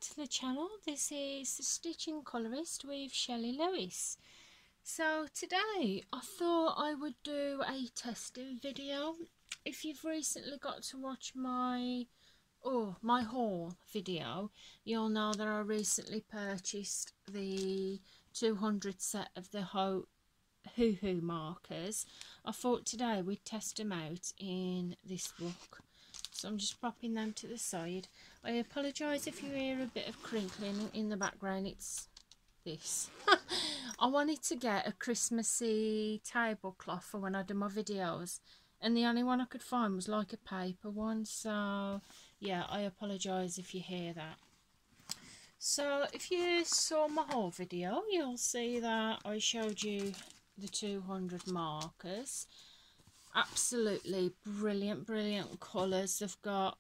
to the channel. This is the Stitching Colourist with Shelley Lewis. So today I thought I would do a testing video. If you've recently got to watch my haul video, you'll know that I recently purchased the 200 set of the Ohuhu markers. I thought today we'd test them out in this book. So I'm just popping them to the side. I apologise if you hear a bit of crinkling in the background. It's this. I wanted to get a Christmassy tablecloth for when I do my videos, and the only one I could find was like a paper one. So yeah, I apologise if you hear that. So if you saw my whole video, you'll see that I showed you the 200 markers. Absolutely brilliant colours. They've got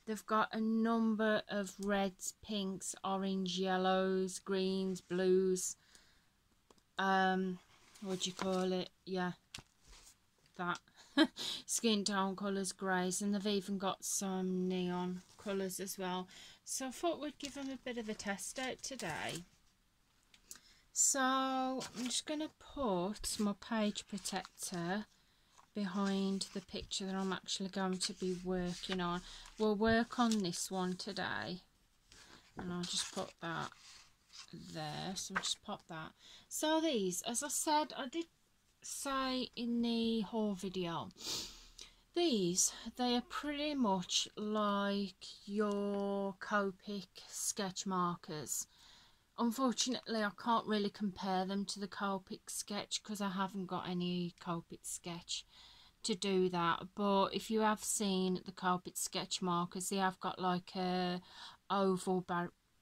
they've got a number of reds, pinks, orange, yellows, greens, blues, what do you call it, yeah, that skin tone colours, greys, and they've even got some neon colours as well. So I thought we'd give them a bit of a test out today. So I'm just going to put my page protector behind the picture that I'm actually going to be working on. We'll work on this one today, and I'll just put that there. So we'll just pop that. So these, as I said, I did say in the haul video, these, they are pretty much like your Copic sketch markers. Unfortunately, I can't really compare them to the Copic sketch because I haven't got any Copic sketch to do that. But if you have seen the Copic sketch markers, they have got like a oval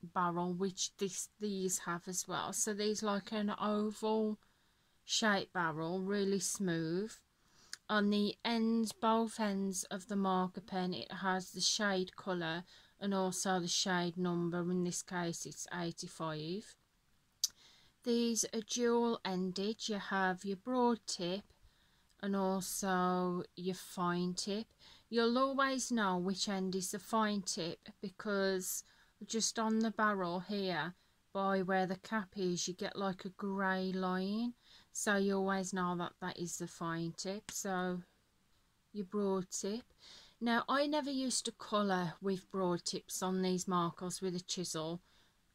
barrel, which these have as well. So these like an oval shaped barrel, really smooth. On the ends, both ends of the marker pen, it has the shade colour and also the shade number. In this case it's 85. These are dual ended. You have your broad tip and also your fine tip. You'll always know which end is the fine tip because just on the barrel here by where the cap is, you get like a grey line, so you always know that that is the fine tip. So your broad tip. Now, I never used to colour with broad tips on these markers with a chisel.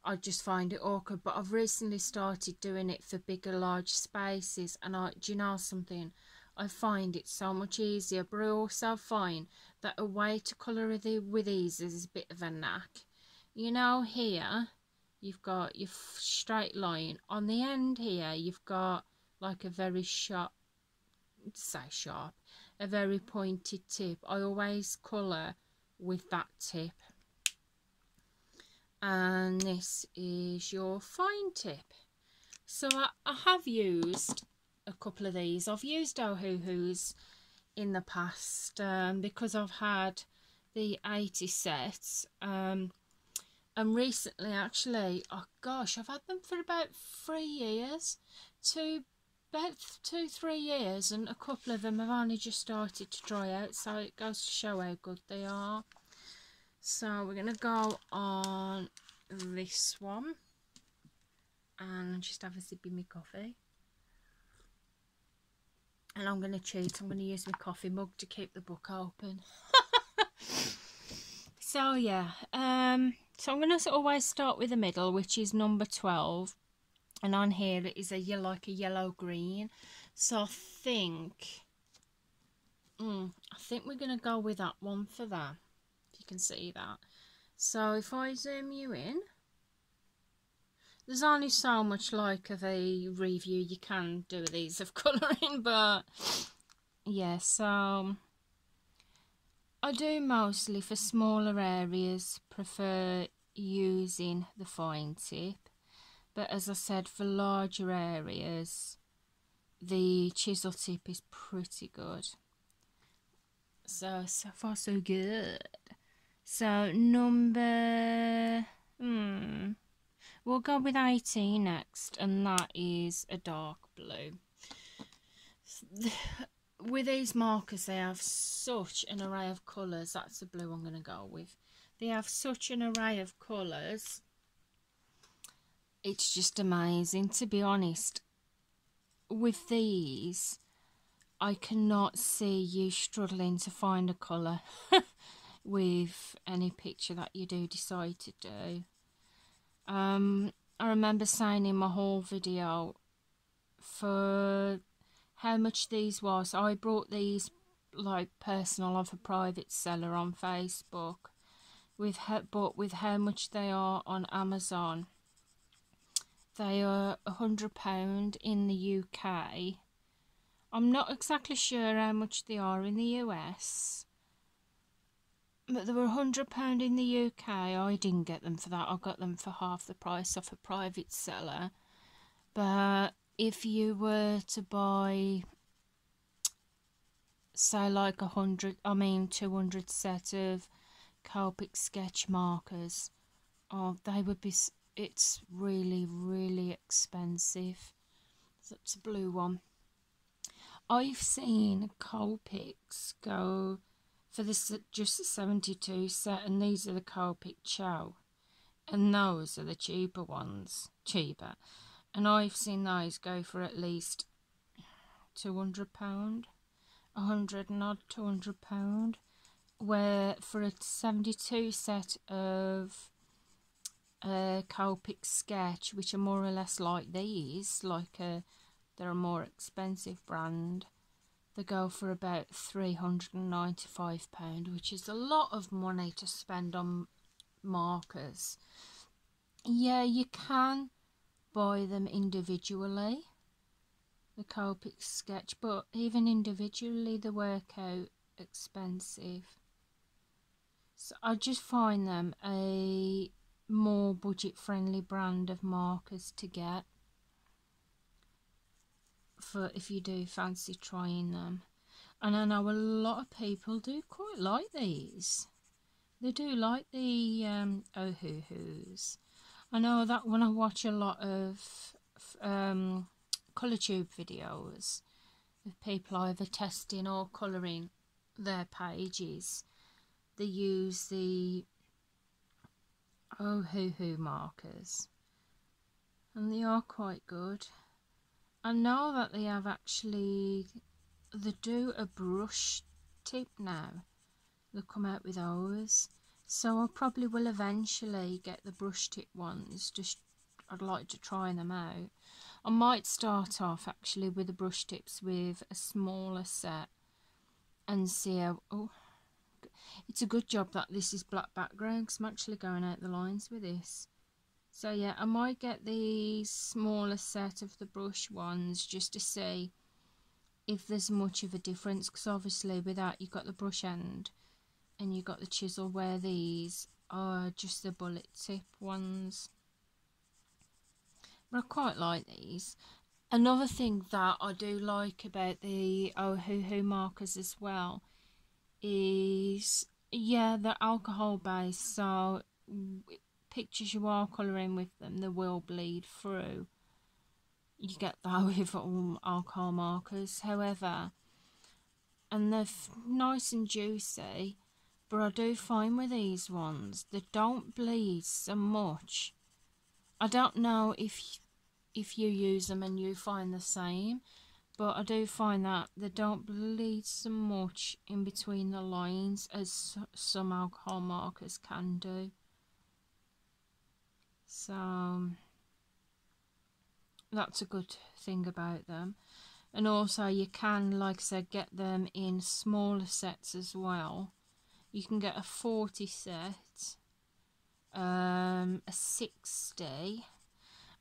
I just find it awkward, but I've recently started doing it for bigger, large spaces, and do you know something? I find it so much easier, but I also find that a way to colour with these is a bit of a knack. You know, here, you've got your straight line. On the end here, you've got like a very sharp, a very pointed tip. I always colour with that tip. And this is your fine tip. So I have used a couple of these. I've used Ohuhus in the past because I've had the 80 sets. And recently, actually, oh gosh, I've had them for about 3 years. About 2-3 years, and a couple of them have only just started to dry out, so it goes to show how good they are. So we're going to go on this one and just have a sip of my coffee. And I'm going to cheat, I'm going to use my coffee mug to keep the book open. So yeah, so I'm going to always start with the middle, which is number 12. And on here it is like a yellow green. So I think we're going to go with that one for that, if you can see that. So if I zoom you in, there's only so much like of a review you can do of these of colouring, but yeah, so I do mostly for smaller areas prefer using the fine tip. But as I said, for larger areas, the chisel tip is pretty good. So far so good. So number, we'll go with 18 next, and that is a dark blue. With these markers, they have such an array of colours. That's the blue I'm going to go with. They have such an array of colours. It's just amazing, to be honest. With these, I cannot see you struggling to find a colour with any picture that you do decide to do. I remember saying in my haul video for how much these was. I brought these like personal off a private seller on Facebook, but with how much they are on Amazon. They are £100 in the UK. I'm not exactly sure how much they are in the US, but they were £100 in the UK. I didn't get them for that. I got them for half the price off a private seller. But if you were to buy, say, like 200 set of Copic sketch markers, oh, they would be. It's really, really expensive. That's a blue one. I've seen Copics go for this just the 72 set, and these are the Copic Chow, and those are the cheaper ones, and I've seen those go for at least £200, 100 and odd, £200, where for a 72 set of Copic sketch, which are more or less like these, they're a more expensive brand, they go for about £395, which is a lot of money to spend on markers. Yeah, you can buy them individually, the Copic sketch, but even individually they work out expensive. So I just find them a more budget friendly brand of markers to get for if you do fancy trying them. And I know a lot of people do quite like these. They do like the Ohuhus. I know that when I watch a lot of colour tube videos of people either testing or colouring their pages, they use the Ohuhu markers, and they are quite good. I know that they have they do a brush tip now. They come out with those, so I probably will eventually get the brush tip ones. I'd like to try them out. I might start off actually with the brush tips with a smaller set and see how. Oh, it's a good job that this is black background, because I'm actually going out the lines with this. So yeah, I might get the smaller set of the brush ones just to see if there's much of a difference, because obviously with that you've got the brush end and you've got the chisel, where these are just the bullet tip ones. But I quite like these. Another thing that I do like about the Ohuhu markers as well is, yeah, they're alcohol based, so pictures you are colouring with them, they will bleed through. You get that with alcohol markers. However, and they're nice and juicy, but I do find with these ones they don't bleed so much. I don't know if you use them and you find the same, but I do find that they don't bleed so much in between the lines as some alcohol markers can do. So that's a good thing about them. And also you can, like I said, get them in smaller sets as well. You can get a 40 set, a 60.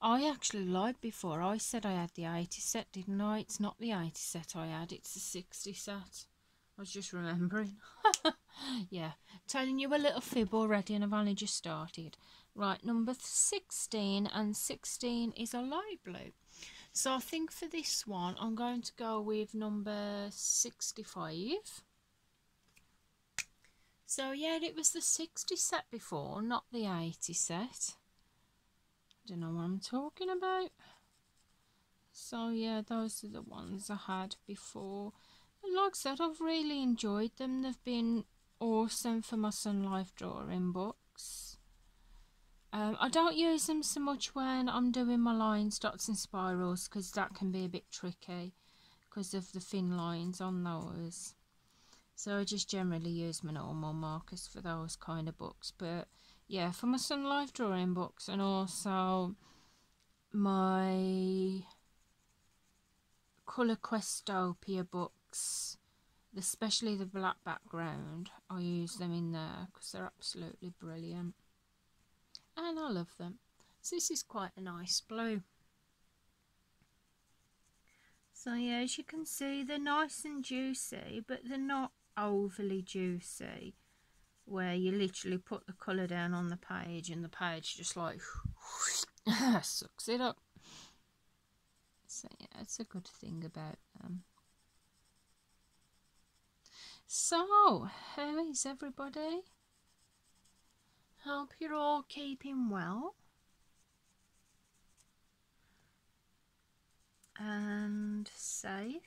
I actually lied before. I said I had the 80 set, didn't I? It's not the 80 set I had, it's the 60 set. I was just remembering. Yeah, telling you a little fib already, and I've only just started. Right, number 16, and 16 is a light blue. So I think for this one, I'm going to go with number 65. So yeah, it was the 60 set before, not the 80 set. I don't know what I'm talking about. So yeah, those are the ones I had before. And like I said, I've really enjoyed them. They've been awesome for my Sun Life drawing books. I don't use them so much when I'm doing my lines, dots and spirals, because that can be a bit tricky because of the thin lines on those. So I just generally use my normal markers for those kind of books. But yeah, for my Sun Life drawing books and also my Colour Questopia books, especially the black background, I use them in there because they're absolutely brilliant and I love them. So this is quite a nice blue. So yeah, as you can see, they're nice and juicy, but they're not overly juicy where you literally put the colour down on the page and the page just like sucks it up. So yeah, it's a good thing about them. So, how is everybody? Hope you're all keeping well and safe.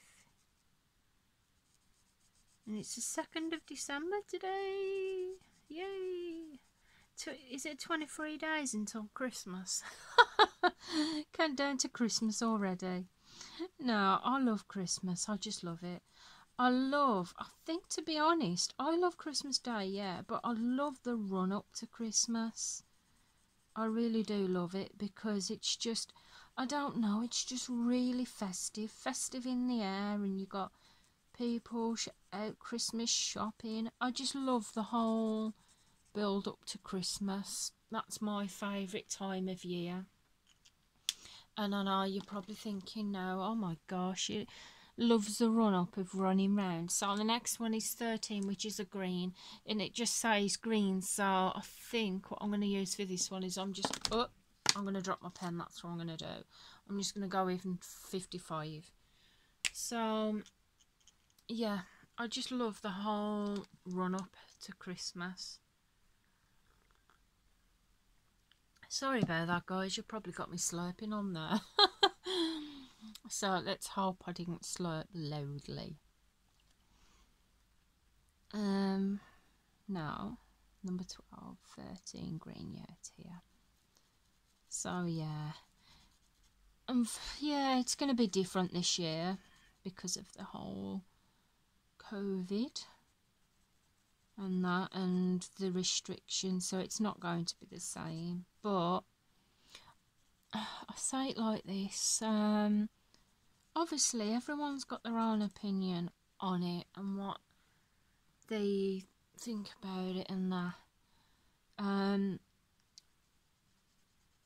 And it's the 2nd of December today. Yay! Is it 23 days until Christmas? Count down to Christmas already. No, I love Christmas. I just love it. I think, to be honest, I love Christmas Day, yeah, but I love the run up to Christmas. I really do love it because it's just, I don't know, it's just really festive in the air, and you got people out Christmas shopping. I just love the whole build up to Christmas. That's my favourite time of year. And I know you're probably thinking now, oh my gosh, it loves the run up of running round. So the next one is 13, which is a green, and it just says green. So I think what I'm going to use for this one is I'm going to drop my pen. That's what I'm going to do. I'm just going to go even 55. So yeah, I just love the whole run up to Christmas. Sorry about that, guys. You probably got me slurping on there. So let's hope I didn't slurp loudly. Now, number 12, 13, green yet here. So yeah. Yeah, it's going to be different this year because of the whole COVID and that and the restrictions, so it's not going to be the same. But I say it like this, obviously everyone's got their own opinion on it and what they think about it and that,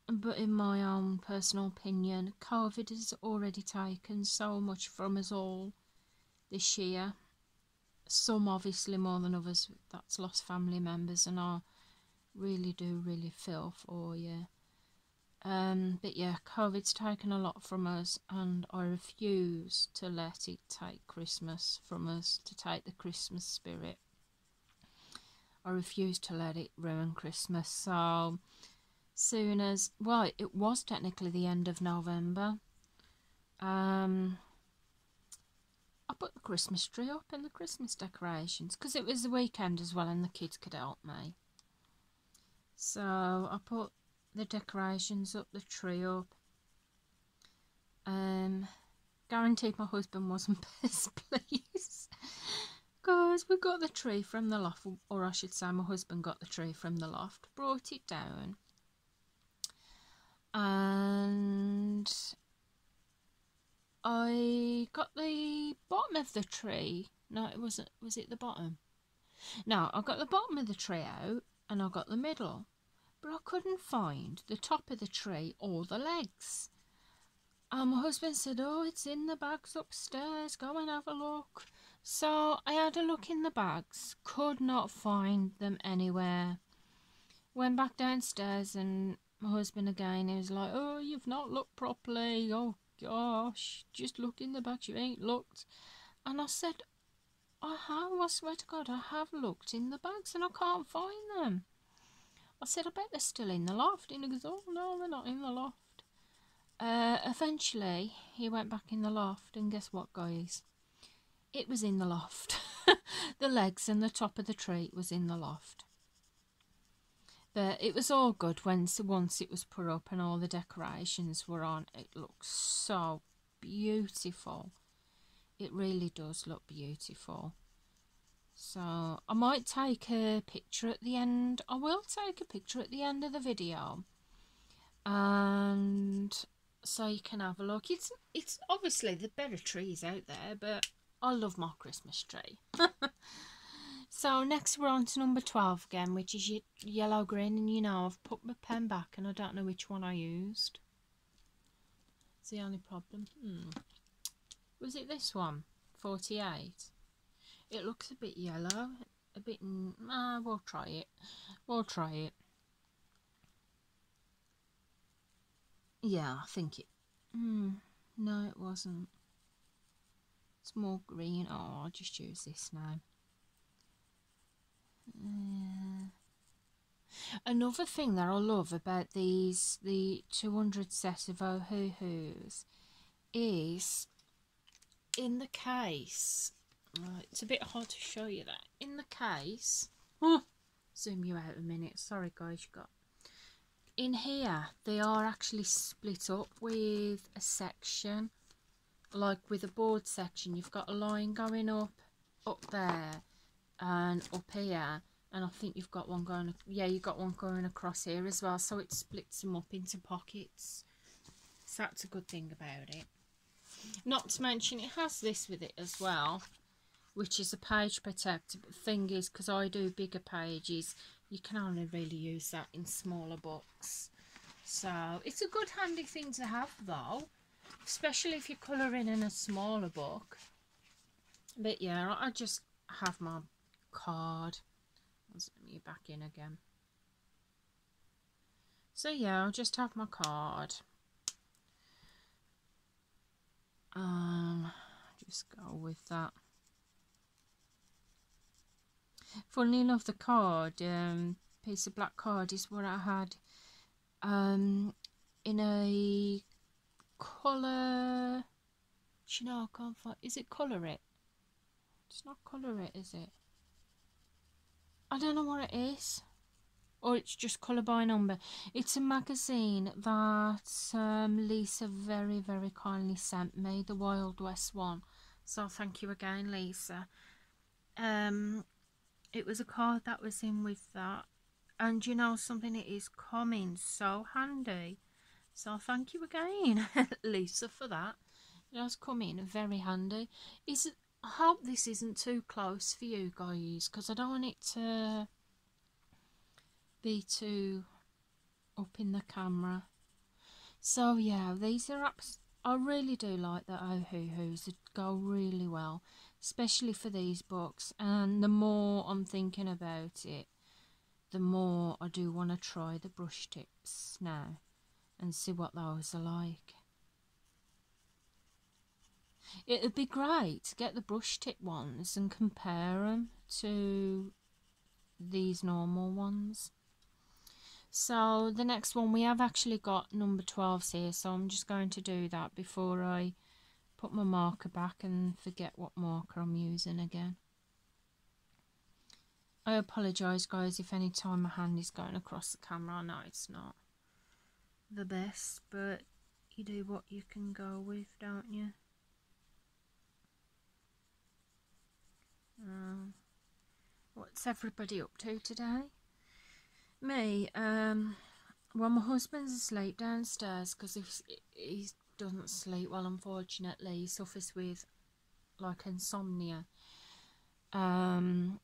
but in my own personal opinion, COVID has already taken so much from us all this year. Some obviously more than others that's lost family members, and I really feel for you. But yeah, COVID's taken a lot from us, and I refuse to let it take Christmas from us, to take the Christmas spirit. I refuse to let it ruin Christmas. So soon as, well, it was technically the end of November, I put the Christmas tree up and the Christmas decorations, because it was the weekend as well and the kids could help me. So I put the decorations up, the tree up. Guaranteed my husband wasn't best pleased, because we got the tree from the loft, or I should say my husband got the tree from the loft, brought it down, and I got the bottom of the tree. No, it wasn't. Was it the bottom? No, I got the bottom of the tree out and I got the middle, but I couldn't find the top of the tree or the legs. And my husband said, oh, it's in the bags upstairs, go and have a look. So I had a look in the bags, could not find them anywhere. Went back downstairs and my husband again, he was like, oh, you've not looked properly, oh gosh, just look in the bags, you ain't looked. And I said, I swear to God, I have looked in the bags and I can't find them. I said, I bet they're still in the loft. And he goes, oh no, they're not in the loft. Eventually he went back in the loft, and guess what, guys, it was in the loft. the legs and the top of the tree was in the loft. But it was all good once it was put up and all the decorations were on. It looks so beautiful. It really does look beautiful. So I might take a picture at the end. I will take a picture at the end of the video, and so you can have a look. It's obviously the better trees out there, but I love my Christmas tree. So next we're on to number 12 again, which is yellow green, and you know I've put my pen back and I don't know which one I used. It's the only problem. Was it this one? 48. It looks a bit yellow, a bit. We'll try it. We'll try it. Yeah, I think it. No, it wasn't. It's more green. Oh, I'll just use this now. Another thing that I love about the 200 set of Ohuhus is in the case. It's a bit hard to show you that. In the case, zoom you out a minute. Sorry guys, in here they are actually split up with a section, like with a board section. You've got a line going up there and up here, and I think you've got one going, yeah, you've got one going across here as well, so it splits them up into pockets. So that's a good thing about it. Not to mention it has this with it as well, which is a page protector. But the thing is, because I do bigger pages, you can only really use that in smaller books. So it's a good handy thing to have though, especially if you're colouring in a smaller book. But yeah, I just have my card. Let me back in again. So yeah, I'll just have my card. Just go with that. Funnily enough, the card, piece of black card, is what I had in a colour. You know, I can't find. Is it Colour It? It's not Colour It, is it? I don't know what it is. Or it's just Colour by Number. It's a magazine that Lisa very, very kindly sent me, the Wild West one. So thank you again, Lisa. It was a card that was in with that. And you know something, it is coming so handy. So thank you again, Lisa, for that. It has come in very handy. I hope this isn't too close for you guys, because I don't want it to be too up in the camera. So yeah, these are I really do like the Ohuhus. They go really well, especially for these books. And the more I'm thinking about it, the more I do want to try the brush tips now and see what those are like. It would be great to get the brush tip ones and compare them to these normal ones. So the next one, we have actually got number 12s here, so I'm just going to do that before I put my marker back and forget what marker I'm using again. I apologise guys if any time my hand is going across the camera. I know it's not the best, but you do what you can go with, don't you? What's everybody up to today? Me, well, my husband's asleep downstairs because he doesn't sleep well, unfortunately. He suffers with like insomnia, and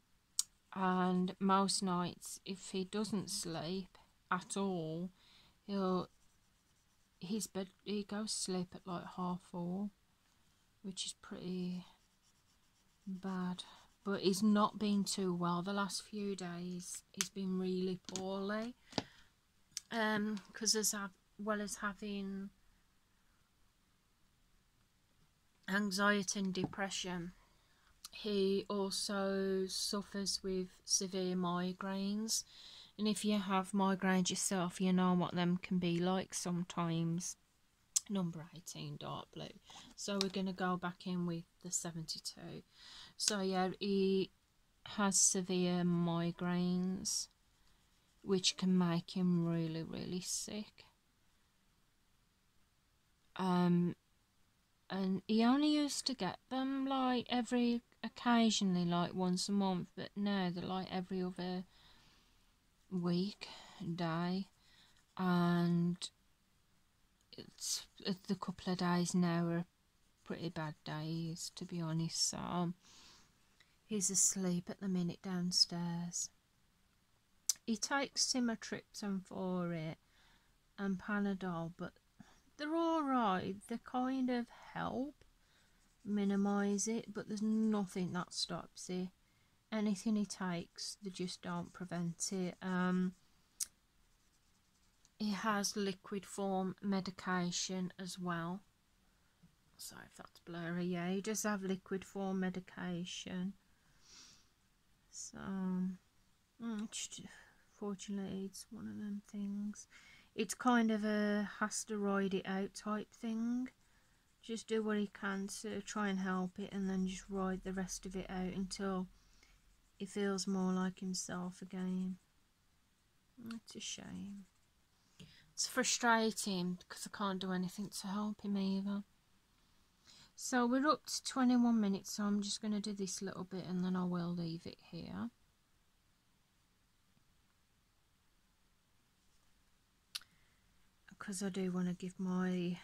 most nights if he doesn't sleep at all, he goes to sleep at like 4:30, which is pretty bad. But he's not been too well the last few days. He's been really poorly, because as well as having anxiety and depression, he also suffers with severe migraines. And if you have migraines yourself, you know what them can be like sometimes. number 18 dark blue. So we're going to go back in with the 72. So yeah, he has severe migraines, which can make him really, really sick. And he only used to get them like occasionally, like once a month, but now they're like every other week, day, and it's the couple of days now are pretty bad days, to be honest. So he's asleep at the minute downstairs. He takes Simatriptan for it and Panadol, but they're alright. They kind of help minimise it, but there's nothing that stops it. Anything he takes, they just don't prevent it. He has liquid form medication as well. Sorry if that's blurry. Yeah, he does have liquid form medication. So, fortunately, it's one of them things. It's kind of a has to ride it out type thing. Just do what he can to try and help it, and then just ride the rest of it out until he feels more like himself again. It's a shame. It's frustrating because I can't do anything to help him either. So we're up to 21 minutes, so I'm just going to do this little bit and then I will leave it here. Because I do want to give my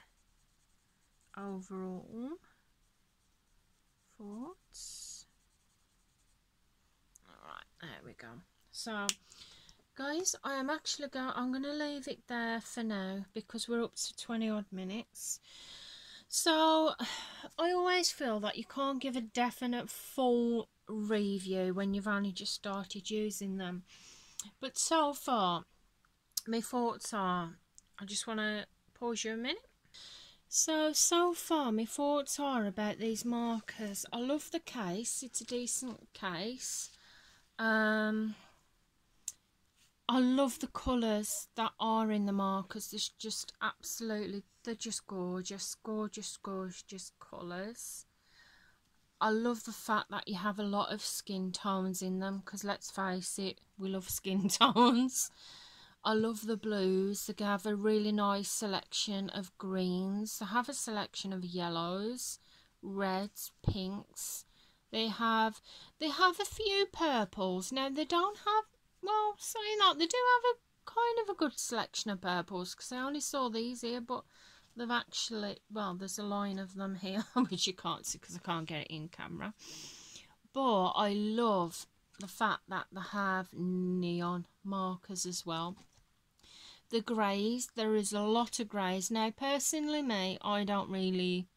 overall thoughts. Alright, there we go. So guys, I'm going to leave it there for now because we're up to 20 odd minutes. So I always feel that you can't give a definite full review when you've only just started using them. But so far, my thoughts are, I just want to pause you a minute. So far my thoughts are about these markers. I love the case, it's a decent case. I love the colours that are in the markers. There's just absolutely, they're just gorgeous, gorgeous, gorgeous colours. I love the fact that you have a lot of skin tones in them, because let's face it, we love skin tones. I love the blues. They have a really nice selection of greens. They have a selection of yellows, reds, pinks. They have a few purples. Now they don't have, well, saying that, they do have a kind of a good selection of purples, because I only saw these here, but they've actually, well, there's a line of them here which you can't see because I can't get it in camera. But I love the fact that they have neon markers as well. The greys, there is a lot of greys. Now personally me, I don't really,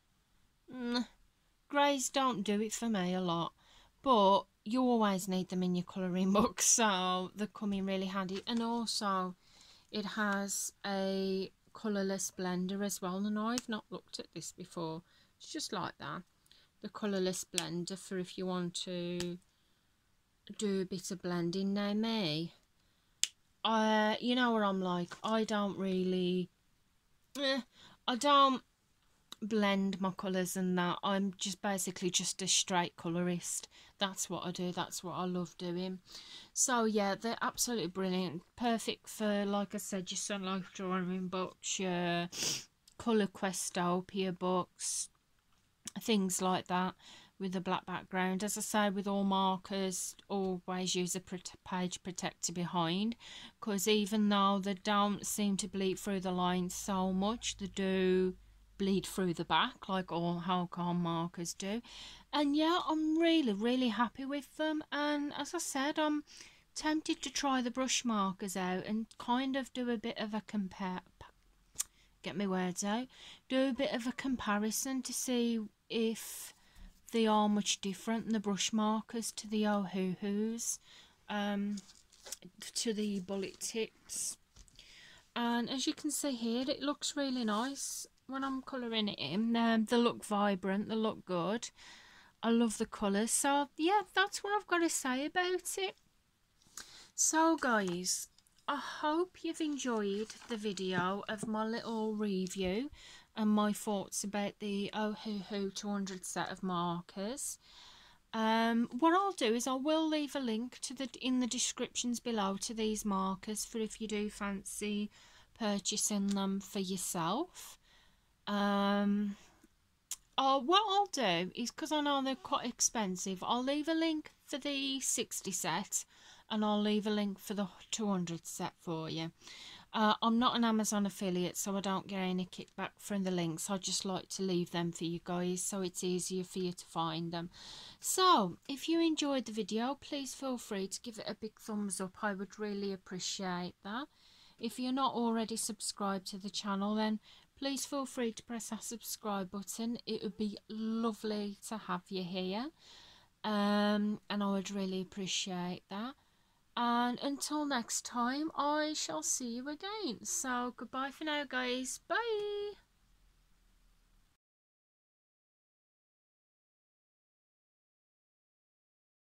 greys don't do it for me a lot, but you always need them in your colouring book, so they come in really handy. And also it has a colourless blender as well, and I've not looked at this before. It's just like that, the colourless blender for if you want to do a bit of blending. Now me, you know what I'm like, I don't really, I don't blend my colours and that. I'm just basically just a straight colourist. That's what I do, that's what I love doing. So yeah, they're absolutely brilliant, perfect for, like I said, your Sun Life drawing books, your Colour Questopia books, things like that, with a black background. As I say, with all markers, always use a page protector behind, because even though they don't seem to bleed through the lines so much, they do bleed through the back like all Alchol markers do. And yeah, I'm really happy with them. And as I said, I'm tempted to try the brush markers out and kind of do a bit of a do a bit of a comparison to see if they are much different, the brush markers, to the Ohuhus, to the bullet tips. And as you can see here, it looks really nice when I'm colouring it in. They look vibrant, they look good. I love the colours. So yeah, that's what I've got to say about it. So guys, I hope you've enjoyed the video of my little review and my thoughts about the Ohuhu 200 set of markers. What I'll do is I will leave a link to in the descriptions below to these markers for if you do fancy purchasing them for yourself. What I'll do is, because I know they're quite expensive, I'll leave a link for the 60 set and I'll leave a link for the 200 set for you. I'm not an Amazon affiliate, so I don't get any kickback from the links. I just like to leave them for you guys so it's easier for you to find them. So if you enjoyed the video, please feel free to give it a big thumbs up. I would really appreciate that. If you're not already subscribed to the channel, then please feel free to press that subscribe button. It would be lovely to have you here, and I would really appreciate that. And until next time, I shall see you again. So goodbye for now, guys. Bye.